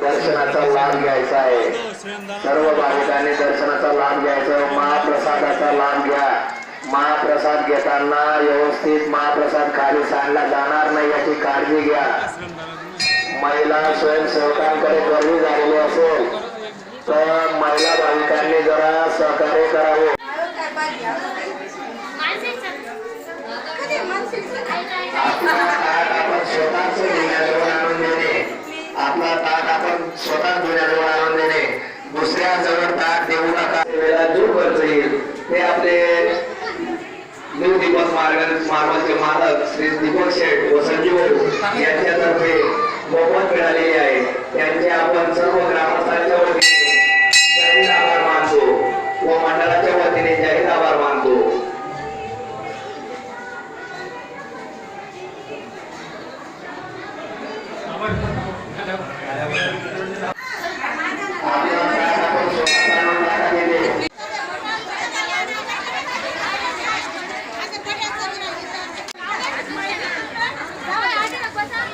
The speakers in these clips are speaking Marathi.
दर्शनाचा लाभ घ्यायचा आहे। सर्व भाविकांनी दर्शनाचा लाभ घ्यायचा, महाप्रसादाचा लाभ घ्या। महाप्रसाद घेताना व्यवस्थित महाप्रसाद खाली सांडला जाणार नाही याची काळजी घ्या। महिला स्वयंसेवकांकडे गर्दी झालेली असेल तर महिला भाविकांनी जरा सहकार्य करावे। आपला ताट आपण स्वतः धुण्याजवळ आणून देणे, दुसऱ्या जवळ ताट देऊ नका। जो खर्च येईल ते आपले न्यू दीपक मार्गाचे मालक श्री दीपक शेठ व संजीव यांच्यातर्फे मोफत मिळालेली आहे। त्यांचे आपण सर्व ग्रामस्थांच्या वतीने जाहीर आभार मानतो व मंडळाच्या वतीने जाहीर आभार मानतो।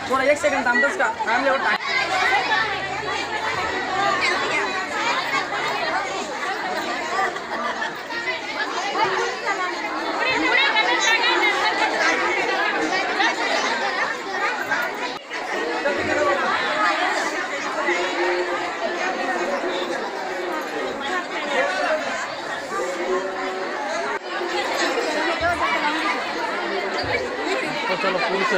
थोड़ा 1 सेकंड थांबतोस का? थांब एवढं टाक। चलो पूछो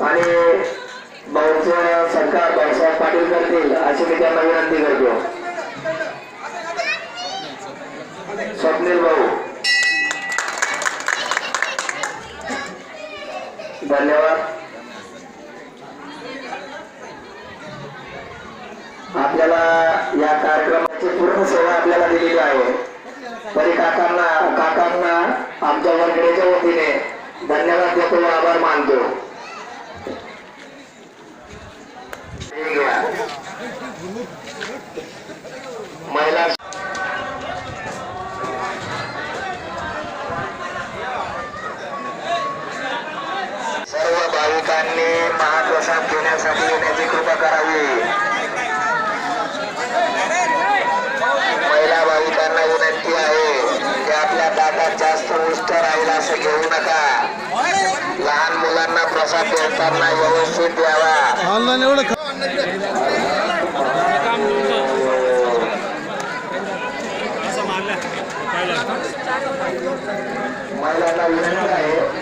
आणि भाऊचं सरकार भाऊसाहेब पाटील करतील अशी मी त्यांना विनंती करतो। स्वप्नील भाऊ धन्यवाद। आपल्याला या कार्यक्रमाची पूर्ण सेवा आपल्याला दिलेली आहे, तरी काकांना आमच्या वर्गणीच्या वतीने धन्यवाद देतो व आभार मानतो। महिला सर्व भाविकांनी महाप्रसाद घेण्यासाठी येण्याची कृपा करावी। महिला भाविकांना विनंती आहे की आपल्या ताटात जास्त उष्ट राहील असं घेऊ नका। लहान मुलांना प्रसाद देताना व्यवस्थित द्यावा। महिलांना विनंती आहे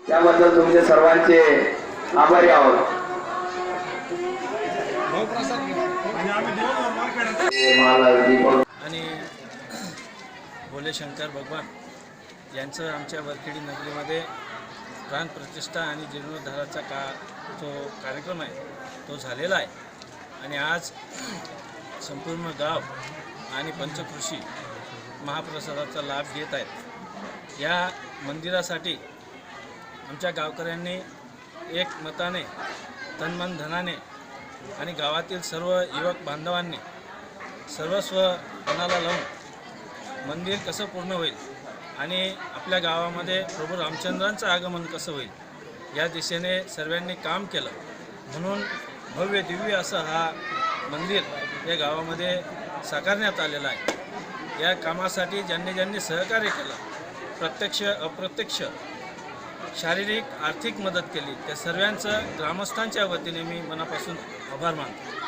त्याबद्दल तुमचे सर्वांचे आभारी आहोत। आणि भोले शंकर भगवान यांचं आमच्या वरखेडी नगरीमध्ये प्राण प्रतिष्ठा आणि जीर्णोद्धाराचा जो कार्यक्रम आहे तो झालेला आहे। आणि आज संपूर्ण गाव आणि पंचकृषी महाप्रसादाचा लाभ घेत आहेत। या मंदिरासाठी आमच्या गावकऱ्यांनी एक मताने तनमन धनाने आणि गावातील सर्व युवक बांधवांनी सर्वस्व मनाला लावून मंदिर कसं पूर्ण होईल आणि आपल्या गावामध्ये प्रभू रामचंद्रांचं आगमन कसं होईल या दिशेने सर्वांनी काम केलं। म्हणून भव्य दिव्य असं हा मंदिर या गावामध्ये साकारण्यात आलेला आहे। या कामासाठी ज्यांनी सहकार्य केलं, प्रत्यक्ष अप्रत्यक्ष शारीरिक आर्थिक मदत केली, त्या सर्वांचं ग्रामस्थांच्या वतीने मी मनापासून आभार मानतो।